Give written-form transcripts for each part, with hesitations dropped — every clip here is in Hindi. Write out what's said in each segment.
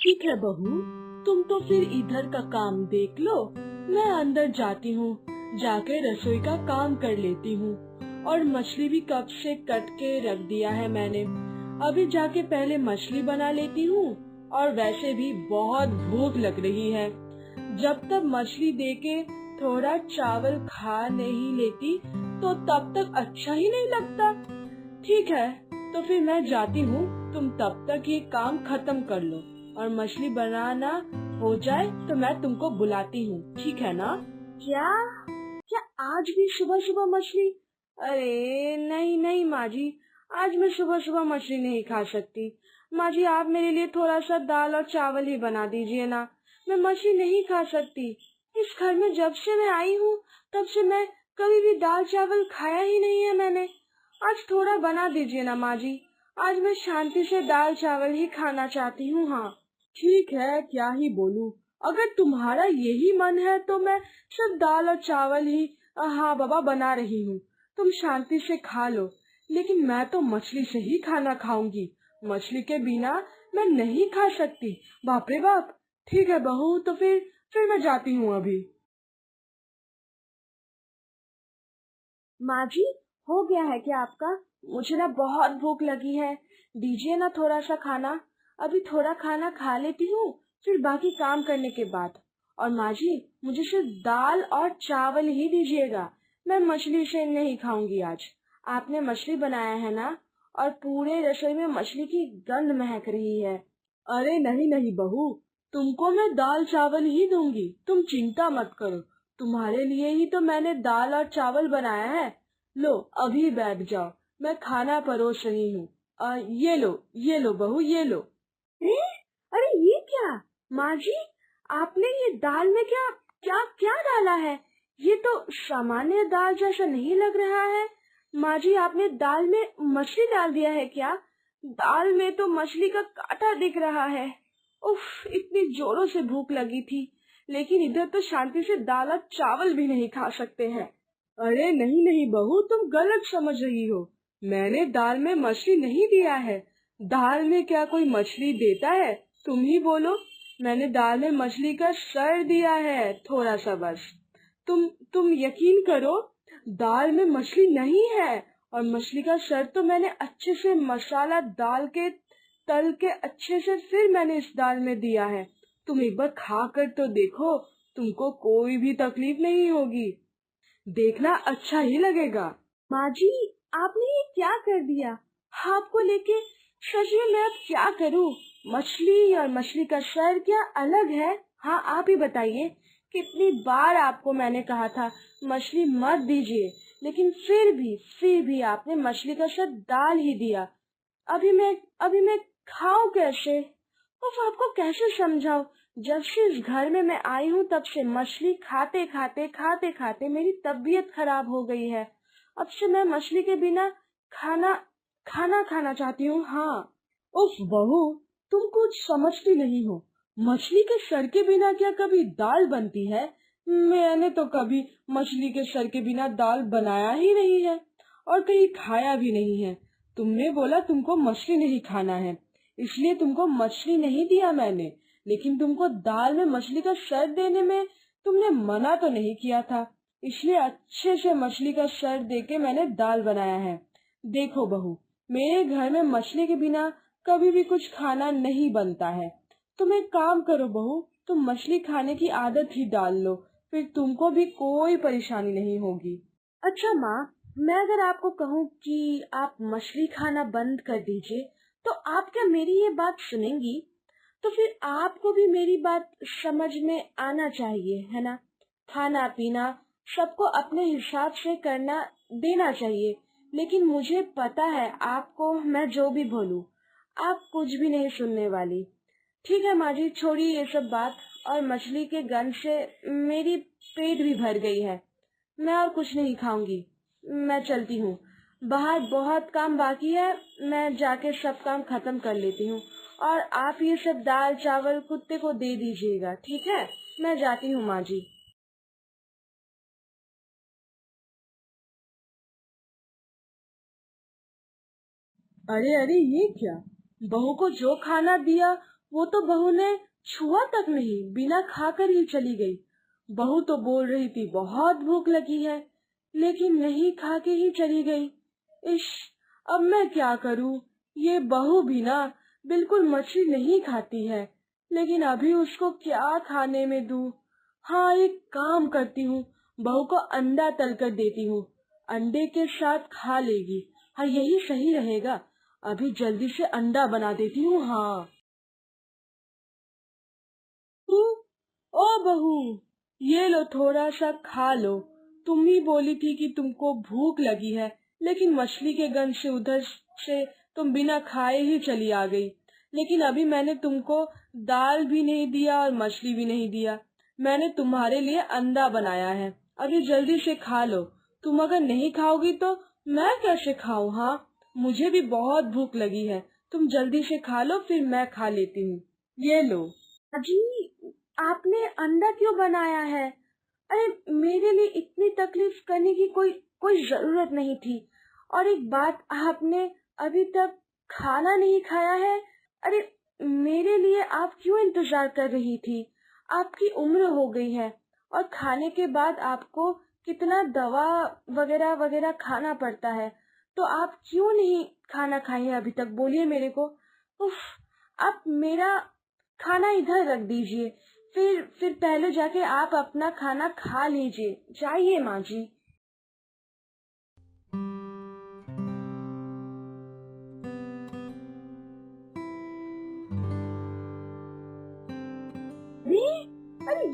ठीक है बहू, तुम तो फिर इधर का काम देख लो, मैं अंदर जाती हूँ, जाके रसोई का काम कर लेती हूँ। और मछली भी कब से कट के रख दिया है मैंने, अभी जाके पहले मछली बना लेती हूँ। और वैसे भी बहुत भूख लग रही है, जब तक मछली देके थोड़ा चावल खा नहीं लेती तो तब तक अच्छा ही नहीं लगता। ठीक है, तो फिर मैं जाती हूँ, तुम तब तक ये काम खत्म कर लो और मछली बनाना हो जाए तो मैं तुमको बुलाती हूँ, ठीक है ना? क्या क्या आज भी सुबह सुबह मछली? अरे नहीं नहीं माँ जी, आज मैं सुबह सुबह मछली नहीं खा सकती। माँ जी, आप मेरे लिए थोड़ा सा दाल और चावल ही बना दीजिए ना, मैं मछली नहीं खा सकती। इस घर में जब से मैं आई हूँ तब से मैं कभी भी दाल चावल खाया ही नहीं है मैंने। आज थोड़ा बना दीजिए ना माँ जी, आज मैं शांति से दाल चावल ही खाना चाहती हूँ। हाँ ठीक है, क्या ही बोलूं, अगर तुम्हारा यही मन है तो मैं सिर्फ दाल और चावल ही हाँ बाबा बना रही हूँ, तुम शांति से खा लो। लेकिन मैं तो मछली से ही खाना खाऊंगी, मछली के बिना मैं नहीं खा सकती। बाप रे बाप। ठीक है बहू, तो फिर मैं जाती हूँ अभी। माँ जी, हो गया है क्या आपका? मुझे ना बहुत भूख लगी है, दीजिए ना थोड़ा सा खाना। अभी थोड़ा खाना खा लेती हूँ, फिर बाकी काम करने के बाद। और माँ जी, मुझे सिर्फ दाल और चावल ही दीजिएगा, मैं मछली से नहीं खाऊंगी आज। आपने मछली बनाया है ना, और पूरे रसोई में मछली की गंध महक रही है। अरे नहीं नहीं बहू, तुमको मैं दाल चावल ही दूंगी, तुम चिंता मत करो, तुम्हारे लिए ही तो मैंने दाल और चावल बनाया है। लो अभी बैठ जाओ, मैं खाना परोस रही हूँ। ये लो बहू, ये लो। ए? अरे ये क्या? माँ जी, आपने ये दाल में क्या क्या क्या डाला है? ये तो सामान्य दाल जैसा नहीं लग रहा है। माँ जी, आपने दाल में मछली डाल दिया है क्या? दाल में तो मछली का कांटा दिख रहा है। उफ, इतनी जोरों से भूख लगी थी, लेकिन इधर तो शांति से दाल और चावल भी नहीं खा सकते हैं। अरे नहीं नहीं बहू, तुम गलत समझ रही हो, मैंने दाल में मछली नहीं दिया है। दाल में क्या कोई मछली देता है? तुम ही बोलो। मैंने दाल में मछली का सर दिया है, थोड़ा सा बस। तुम यकीन करो, दाल में मछली नहीं है, और मछली का सर तो मैंने अच्छे से मसाला डाल के तल के अच्छे से फिर मैंने इस दाल में दिया है। तुम एक बार खा कर तो देखो, तुमको कोई भी तकलीफ नहीं होगी, देखना अच्छा ही लगेगा। माँ जी, आपने ये क्या कर दिया? आपको लेके सच में मैं अब क्या करूँ? मछली और मछली का सर क्या अलग है? हाँ आप ही बताइए, कितनी बार आपको मैंने कहा था मछली मत दीजिए, लेकिन फिर भी आपने मछली का सर डाल ही दिया। अभी मैं खाऊं कैसे? उफ, आपको कैसे समझाऊं? जब से इस घर में मैं आई हूँ तब से मछली खाते खाते मेरी तबीयत खराब हो गई है। अब से मैं मछली के बिना खाना खाना खाना चाहती हूँ। हाँ। उफ बहू, तुम कुछ समझती नहीं हो, मछली के सर के बिना क्या कभी दाल बनती है? मैंने तो कभी मछली के सर के बिना दाल बनाया ही नहीं है, और कहीं खाया भी नहीं है। तुमने बोला तुमको मछली नहीं खाना है, इसलिए तुमको मछली नहीं दिया मैंने, लेकिन तुमको दाल में मछली का सर देने में तुमने मना तो नहीं किया था, इसलिए अच्छे से मछली का सर देके मैंने दाल बनाया है। देखो बहू, मेरे घर में मछली के बिना कभी भी कुछ खाना नहीं बनता है। तुम एक काम करो बहू, तुम मछली खाने की आदत ही डाल लो, फिर तुमको भी कोई परेशानी नहीं होगी। अच्छा माँ, मैं अगर आपको कहूँ कि आप मछली खाना बंद कर दीजिए, तो आप क्या मेरी ये बात सुनेंगी? तो फिर आपको भी मेरी बात समझ में आना चाहिए, है ना? खाना पीना सबको अपने हिसाब से करना देना चाहिए, लेकिन मुझे पता है आपको मैं जो भी बोलूं, आप कुछ भी नहीं सुनने वाली। ठीक है माँ जी, छोड़िए ये सब बात, और मछली के गंध से मेरी पेट भी भर गई है, मैं और कुछ नहीं खाऊंगी। मैं चलती हूँ, बाहर बहुत काम बाकी है, मैं जाके सब काम खत्म कर लेती हूँ। और आप ये सब दाल चावल कुत्ते को दे दीजिएगा, ठीक है? मैं जाती हूँ माँ जी। अरे अरे ये क्या, बहू को जो खाना दिया वो तो बहू ने छुआ तक नहीं, बिना खाकर ही चली गई। बहू तो बोल रही थी बहुत भूख लगी है, लेकिन नहीं खा के ही चली गई। इश, अब मैं क्या करूं? ये बहू भी ना बिल्कुल मछली नहीं खाती है, लेकिन अभी उसको क्या खाने में दूं? हाँ, एक काम करती हूँ, बहू को अंडा तल कर देती हूँ, अंडे के साथ खा लेगी। हाँ, यही सही रहेगा। अभी जल्दी से अंडा बना देती हूँ। हाँ। तू, ओ बहू, ये लो थोड़ा सा खा लो। तुम ही बोली थी कि तुमको भूख लगी है, लेकिन मछली के गंध से उधर से तुम बिना खाए ही चली आ गई। लेकिन अभी मैंने तुमको दाल भी नहीं दिया और मछली भी नहीं दिया, मैंने तुम्हारे लिए अंडा बनाया है। अभी जल्दी से खा लो। तुम अगर नहीं खाओगी तो मैं कैसे खाऊं? हाँ, मुझे भी बहुत भूख लगी है। तुम जल्दी से खा लो, फिर मैं खा लेती हूँ। ये लो। अजी, आपने अंडा क्यों बनाया है? अरे, मेरे लिए इतनी तकलीफ करने की कोई कोई जरूरत नहीं थी। और एक बात, आपने अभी तक खाना नहीं खाया है। अरे, मेरे लिए आप क्यों इंतजार कर रही थी? आपकी उम्र हो गई है, और खाने के बाद आपको कितना दवा वगैरह वगैरह खाना पड़ता है। तो आप क्यों नहीं खाना खाई है अभी तक? बोलिए मेरे को। उफ, आप मेरा खाना इधर रख दीजिए, फिर पहले जाके आप अपना खाना खा लीजिए। जाइए माँ जी। अरे, अरे,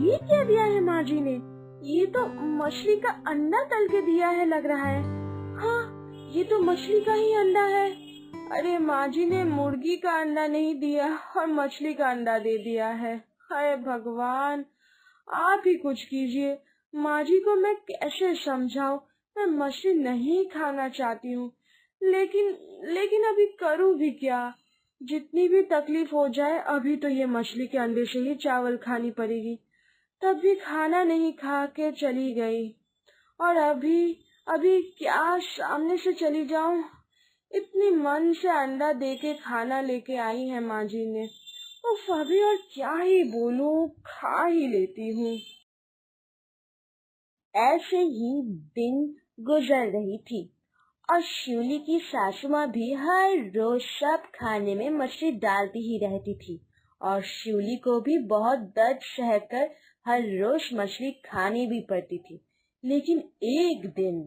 ये क्या दिया है माँ जी ने? ये तो मछली का अंडा तल के दिया है लग रहा है। हाँ, ये तो मछली का ही अंडा है। अरे, माँ जी ने मुर्गी का अंडा नहीं दिया और मछली का अंडा दे दिया है। हाय भगवान, आप ही कुछ कीजिए। माँ जी को मैं कैसे समझाऊं? मैं मछली नहीं खाना चाहती हूँ, लेकिन लेकिन अभी करूँ भी क्या? जितनी भी तकलीफ हो जाए, अभी तो ये मछली के अंडे से ही चावल खानी पड़ेगी। तब भी खाना नहीं खा के चली गई, और अभी अभी क्या सामने से चली जाऊं? इतनी मन से अंडा दे के खाना लेके आई है माँ जी ने। उफ, अभी और क्या ही बोलूं, खा ही लेती हूँ। ऐसे ही दिन गुजर रही थी, और शिवली की सासू माँ भी हर रोज सब खाने में मछली डालती ही रहती थी, और शिवली को भी बहुत दर्द सहकर हर रोज मछली खानी भी पड़ती थी। लेकिन एक दिन,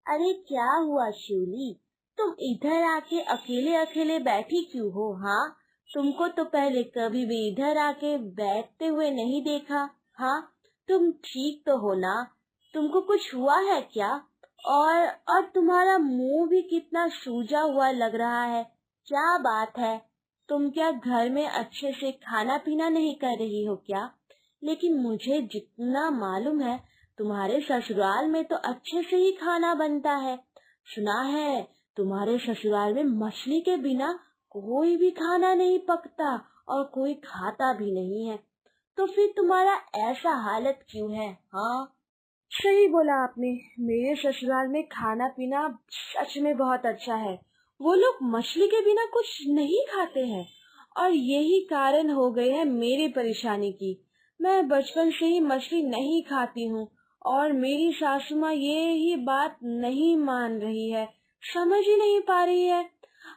अरे क्या हुआ शिवली? तुम इधर आके अकेले अकेले बैठी क्यों हो? हाँ, तुमको तो पहले कभी भी इधर आके बैठते हुए नहीं देखा। हाँ, तुम ठीक तो हो ना? तुमको कुछ हुआ है क्या? और और तुम्हारा मुंह भी कितना सूजा हुआ लग रहा है। क्या बात है? तुम क्या घर में अच्छे से खाना पीना नहीं कर रही हो क्या? लेकिन मुझे जितना मालूम है, तुम्हारे ससुराल में तो अच्छे से ही खाना बनता है। सुना है तुम्हारे ससुराल में मछली के बिना कोई भी खाना नहीं पकता, और कोई खाता भी नहीं है। तो फिर तुम्हारा ऐसा हालत क्यों है? हाँ, सही बोला आपने। मेरे ससुराल में खाना पीना सच में बहुत अच्छा है। वो लोग मछली के बिना कुछ नहीं खाते हैं, और यही कारण हो गए है मेरी परेशानी की। मैं बचपन से ही मछली नहीं खाती हूँ, और मेरी सासू माँ ये ही बात नहीं मान रही है, समझ ही नहीं पा रही है।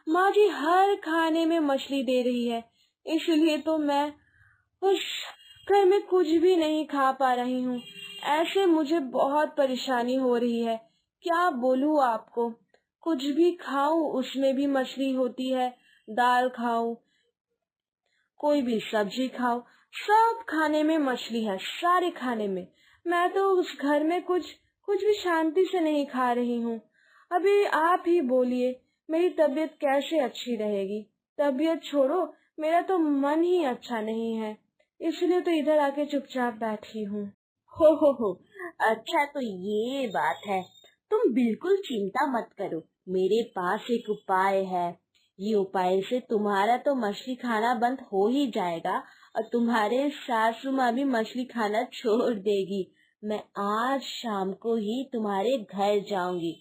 माँ जी हर खाने में मछली दे रही है, इसलिए तो मैं उस घर में कुछ भी नहीं खा पा रही हूँ। ऐसे मुझे बहुत परेशानी हो रही है। क्या बोलूँ आपको? कुछ भी खाऊं उसमें भी मछली होती है। दाल खाऊं, कोई भी सब्जी खाओ, सब खाने में मछली है, सारे खाने में। मैं तो उस घर में कुछ कुछ भी शांति से नहीं खा रही हूँ। अभी आप ही बोलिए, मेरी तबीयत कैसे अच्छी रहेगी? तबीयत छोड़ो, मेरा तो मन ही अच्छा नहीं है, इसलिए तो इधर आके चुपचाप बैठी हूँ। हो, अच्छा तो ये बात है। तुम बिल्कुल चिंता मत करो, मेरे पास एक उपाय है। ये उपाय से तुम्हारा तो मछली खाना बंद हो ही जाएगा, और तुम्हारे सासू माँ भी मछली खाना छोड़ देगी। मैं आज शाम को ही तुम्हारे घर जाऊंगी।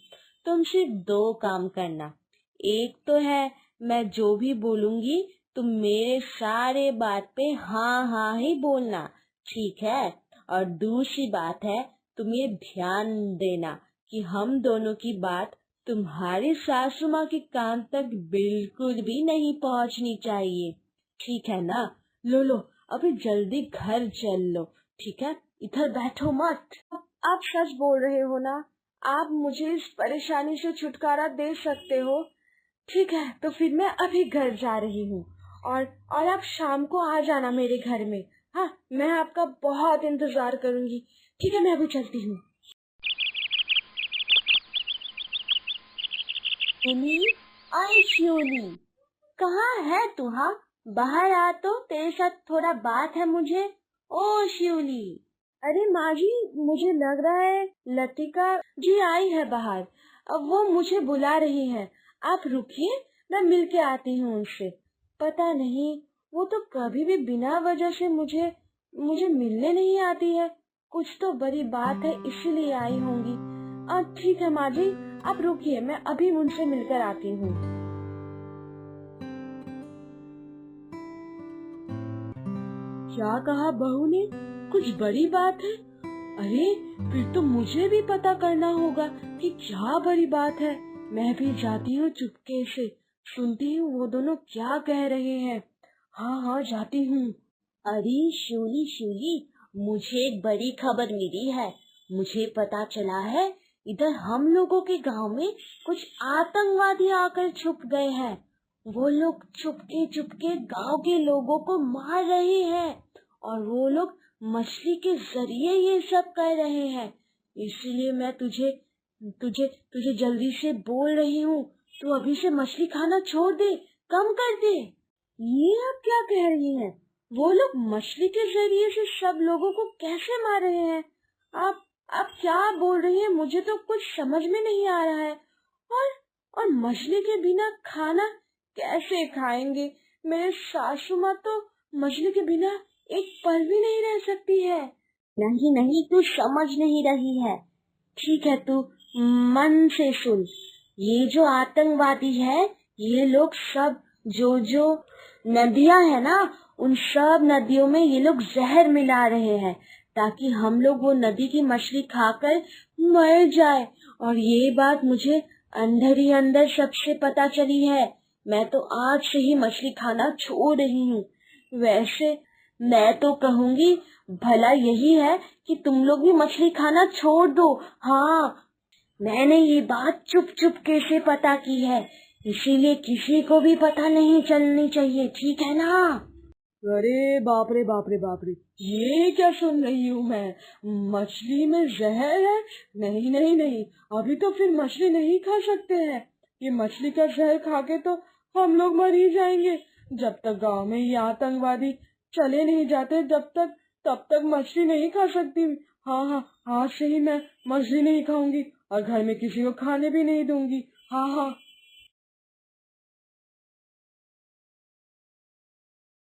तुम सिर्फ दो काम करना। एक तो है, मैं जो भी बोलूंगी तुम मेरे सारे बात पे हाँ हाँ ही बोलना, ठीक है? और दूसरी बात है, तुम ये ध्यान देना कि हम दोनों की बात तुम्हारी सासू माँ के कान तक बिल्कुल भी नहीं पहुंचनी चाहिए, ठीक है ना? लो लो, अभी जल्दी घर चल लो, ठीक है? इधर बैठो मत। आप सच बोल रहे हो ना? आप मुझे इस परेशानी से छुटकारा दे सकते हो? ठीक है, तो फिर मैं अभी घर जा रही हूँ। और आप शाम को आ जाना मेरे घर में। हाँ, मैं आपका बहुत इंतजार करूंगी। ठीक है, मैं अभी चलती हूँ। शिवनी, आए शिवनी, कहाँ है तू? हाँ, बाहर आ तो, तेरे साथ थोड़ा बात है मुझे। ओ शिवली। अरे माँ जी, मुझे लग रहा है लतिका जी आई है बाहर। अब वो मुझे बुला रही है। आप रुकिए, मैं मिल के आती हूँ उनसे। पता नहीं, वो तो कभी भी बिना वजह से मुझे मुझे मिलने नहीं आती है। कुछ तो बड़ी बात है, इसीलिए आई होंगी। ठीक है माँ जी, आप रुकिए, मैं अभी उनसे मिलकर आती हूँ। क्या कहा बहू ने? कुछ बड़ी बात है? अरे, फिर तो मुझे भी पता करना होगा कि क्या बड़ी बात है। मैं भी जाती हूँ चुपके से, सुनती हूँ वो दोनों क्या कह रहे हैं। हाँ हाँ, जाती हूँ। अरे शूली शूली, मुझे एक बड़ी खबर मिली है। मुझे पता चला है इधर हम लोगों के गांव में कुछ आतंकवादी आकर छुप गए हैं। वो लोग चुपके चुपके गांव के लोगों को मार रहे हैं और वो लोग मछली के जरिए ये सब कर रहे हैं। इसलिए मैं तुझे तुझे तुझे जल्दी से बोल रही हूँ, तू अभी से मछली खाना छोड़ दे, कम कर दे। ये आप क्या कह रही हैं? वो लोग मछली के जरिए से सब लोगों को कैसे मार रहे हैं? आप आप क्या बोल रही हैं? मुझे तो कुछ समझ में नहीं आ रहा है। और और मछली के बिना खाना कैसे खाएंगे? मेरे सासू माँ तो मछली के बिना एक पल भी नहीं रह सकती है। नहीं नहीं, तू समझ नहीं रही है। ठीक है, तू मन से सुन। ये जो आतंकवादी है, ये लोग सब जो जो नदियां है ना, उन सब नदियों में ये लोग जहर मिला रहे हैं ताकि हम लोग वो नदी की मछली खाकर मर जाए। और ये बात मुझे अंदर ही अंदर सबसे पता चली है। मैं तो आज से ही मछली खाना छोड़ रही हूँ। वैसे मैं तो कहूँगी, भला यही है कि तुम लोग भी मछली खाना छोड़ दो। हाँ, मैंने ये बात चुप चुप के से पता की है, इसीलिए किसी को भी पता नहीं चलनी चाहिए, ठीक है ना? अरे बाप रे बाप रे बाप रे, ये क्या सुन रही हूँ मैं? मछली में जहर है? नहीं नहीं नहीं, अभी तो फिर मछली नहीं खा सकते हैं। ये मछली का जहर खा के तो हम लोग मर ही जाएंगे। जब तक गांव में ये आतंकवादी चले नहीं जाते, तब तक मछली नहीं खा सकती। हाँ हाँ, आज से ही मैं मछली नहीं खाऊंगी और घर में किसी को खाने भी नहीं दूंगी। हाँ हाँ,